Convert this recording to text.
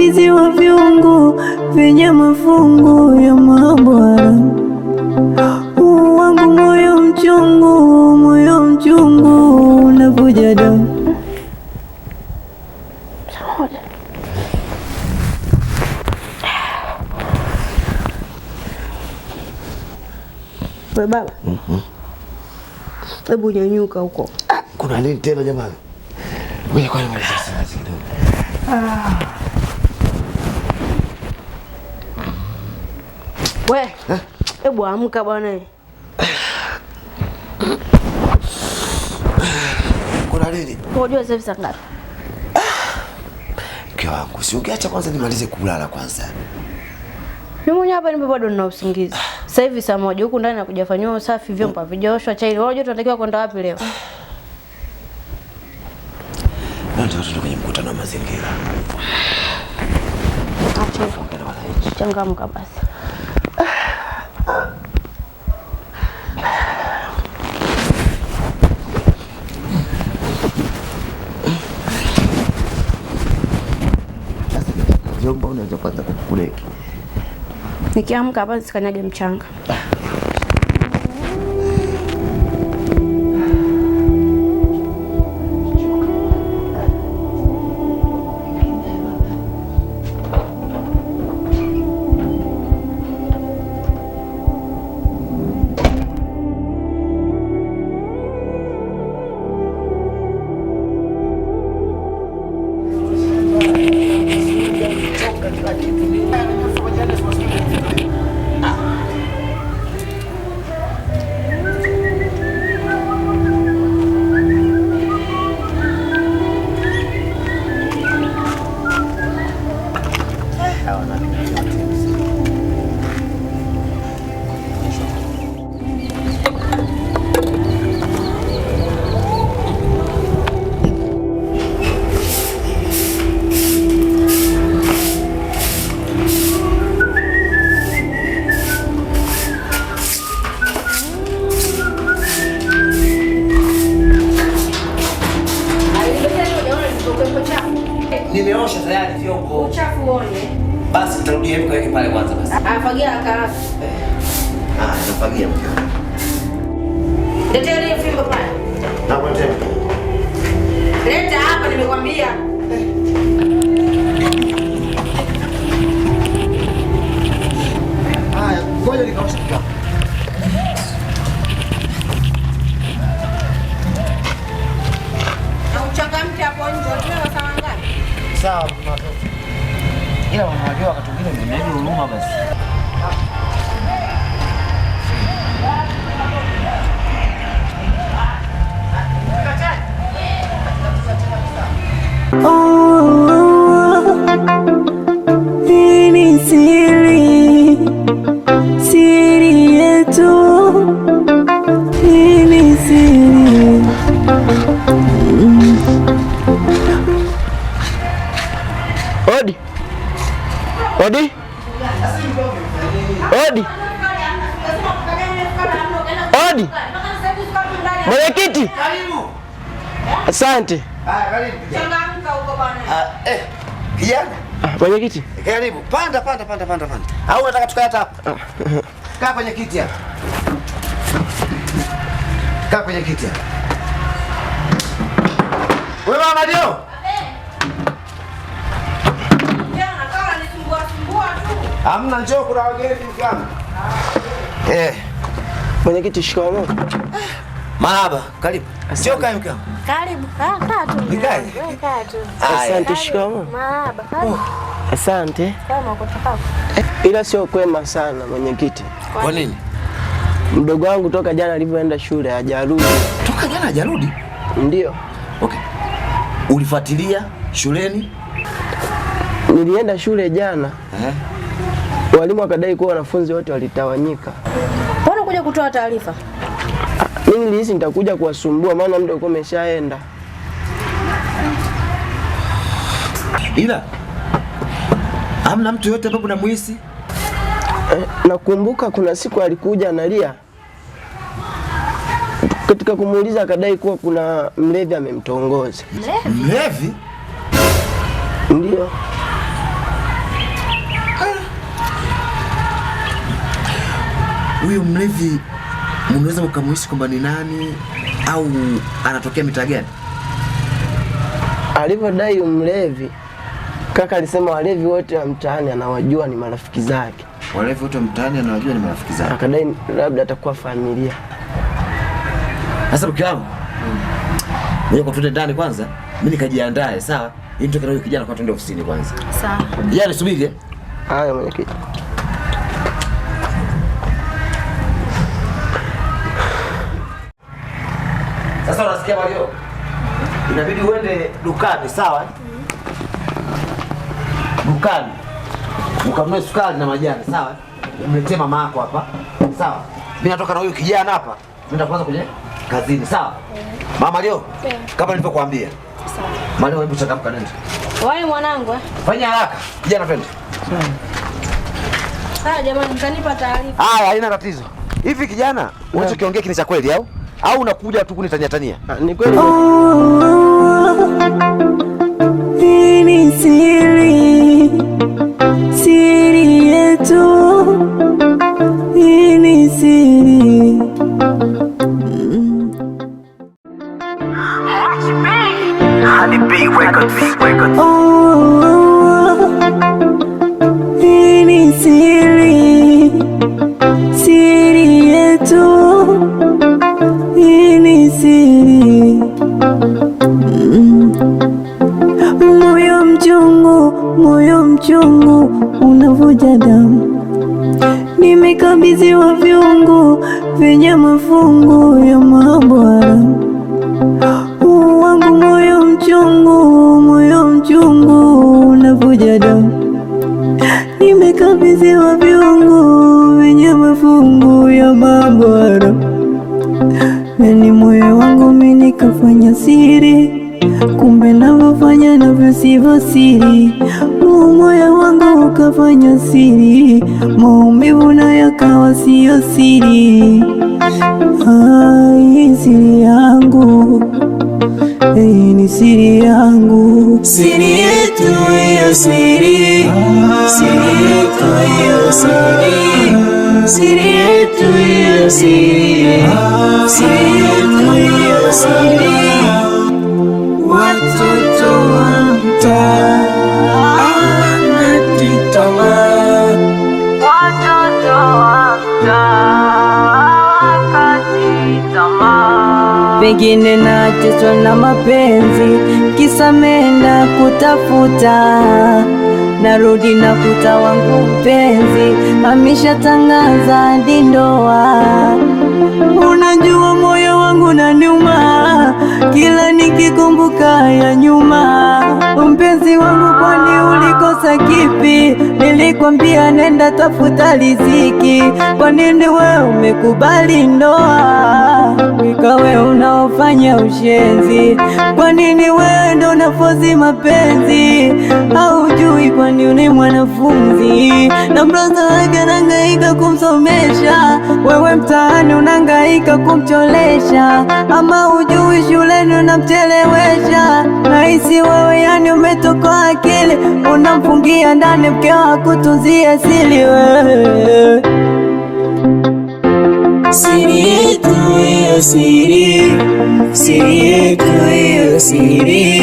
mwizi wa viungo vyenye mafungu ya mabwara. Wangu moyo mchungu unavuja damu. We baba. Hebu nyanyuka huko. Kuna nini tena jamani? Wewe kwa nini unasema kidogo? We, hebu amka bwana. Kuna nini? Unajua sasa saa ngapi? Mke wangu, si ungeacha kwanza nimalize kulala kwanza. Mimi mwenyewe hapa nipo bado nina usingizi. Sasa hivi saa 1 huku ndani nakuja fanywa usafi, vyombo vijaoshwa, chai. Unajua tunatakiwa kwenda wapi leo? Ndio tuko kwenye mkutano wa mazingira. Changamka basi. Jomba unaweza kwanza kukuleki. Nikiamka hapa sikanyage mchanga. Nimeosha tayari vyombo. Uchafu uone. Basi tutarudi hapo kwa pale kwanza basi. Afagia haraka. Nafagia mke. Leta ile fimbo pale. Nakwenda. Leta hapa nimekwambia. Haya, ngoja nikaosha kika. Na uchangamke hapo nje. Unajua saa ngapi? Sawa, mtoto. Ila unajua wakati mwingine ndio huruma basi. Hii ni siri yetu. Hii ni siri. Odi. Mwenyekiti. Karibu. Asante. Karibu. Changamka huko bwana. Kijana. Mwenyekiti. Karibu. Panda. Au unataka tukae hapa? Kaa kwenye kiti hapa. Kaa kwenye kiti hapa. Wewe mama ndio? Hamna, njoo kuna wageni mkama. Mwenyekiti, shikamoo. Marhaba, karibu. Njoo kae mkama. Karibu. Kaa tu. Nikae. Kaa tu. Asante, shikamoo. Marhaba, karibu. Asante. Kama kutoka. Ila sio kwema sana mwenyekiti. Kwa nini? Mdogo wangu toka jana alivyoenda shule hajarudi. Toka jana hajarudi? Ndio. Okay. Ulifuatilia shuleni? Nilienda shule jana. Walimu wakadai kuwa wanafunzi wote walitawanyika. Mbona kuja kutoa taarifa? Mimi nilihisi nitakuja kuwasumbua maana muda uko umeshaenda. Ila hamna mtu yote ambaye unamuhisi? Nakumbuka kuna siku alikuja analia. Katika kumuuliza akadai kuwa kuna mlevi amemtongoza. Mlevi? Ndio. huyu mlevi mnaweza mkamuhisi kwamba ni nani au anatokea mitaa gani? Alivyodai mlevi, kaka alisema walevi wote wa mtaani anawajua ni marafiki zake. Walevi wote wa mtaani anawajua ni marafiki zake. Akadai labda atakuwa familia. Sasa mke wangu, ngoja kwa tuende ndani kwanza, mimi nikajiandae, sawa? Ili mtoke na huyo kijana kwa tuende ofisini kwanza. Sawa. Yaani subiri. Haya mwenyekiti. Sasa unasikia Mario? Inabidi uende dukani, sawa? Dukani. Ukanunue sukari na majani, sawa? Umletee mama yako hapa. Sawa? Mimi natoka na huyu kijana hapa. Nenda kwanza kwenye kazini, sawa? Mama Mario, kama nilivyokuambia. Sawa. Mario, hebu changamka nenda. Wewe mwanangu. Fanya haraka. Kijana twende. Sawa jamani, mtanipa taarifa. Haya, haina tatizo. Hivi kijana, unachokiongea kini cha kweli au? Au unakuja tu kunitania tania? Ni kweli. Hii ni siri, siri yetu. Hii ni siri. Hii ni siri, siri yetu. Hii ni siri. Moyo mchungu unavuja damu. Nimekabidhiwa viungo vyenye mafungu ya mambo haramu. Wangu moyo mchungu unavuja damu. Nimekabidhiwa viungo vyenye mafungu ya mambo haramu. Nani moyo wangu mimi nikafanya siri, kumbe navyofanya navyo sivyo siri. Moyo wangu ukafanya siri, maumivu na yakawa siyo siri. Hii siri yangu, hii ni siri yangu. Siri yetu hiyo siri, siri yetu hiyo siri, siri yetu hiyo siri, siri yetu hiyo siri. Watoto wa mtaa wanatitama, watoto wa mtaa wakatitama. Pengine nateswa na mapenzi, kisa menda kutafuta, narudi nakuta wangu mpenzi ameshatangaza hadi ndoa. Unajua moyo wangu unaniuma kila nikikumbuka ya nyuma. Mpenzi wangu, kwani ulikosa kipi? Nilikwambia nenda tafuta riziki, kwa nini wewe umekubali ndoa? Ikawe unaofanya ushenzi, kwa nini wewe ndo unafosi mapenzi? Haujui kwani ni mwanafunzi na mtoto wake anahangaika kumsomesha, wewe mtaani unahangaika kumcholesha. Ama hujui shuleni unamchelewesha, nahisi wewe yani umetoka akili, unamfungia ndani mkeo akutunzie siri wewe. Siri yetu hiyo siri, siri yetu hiyo siri.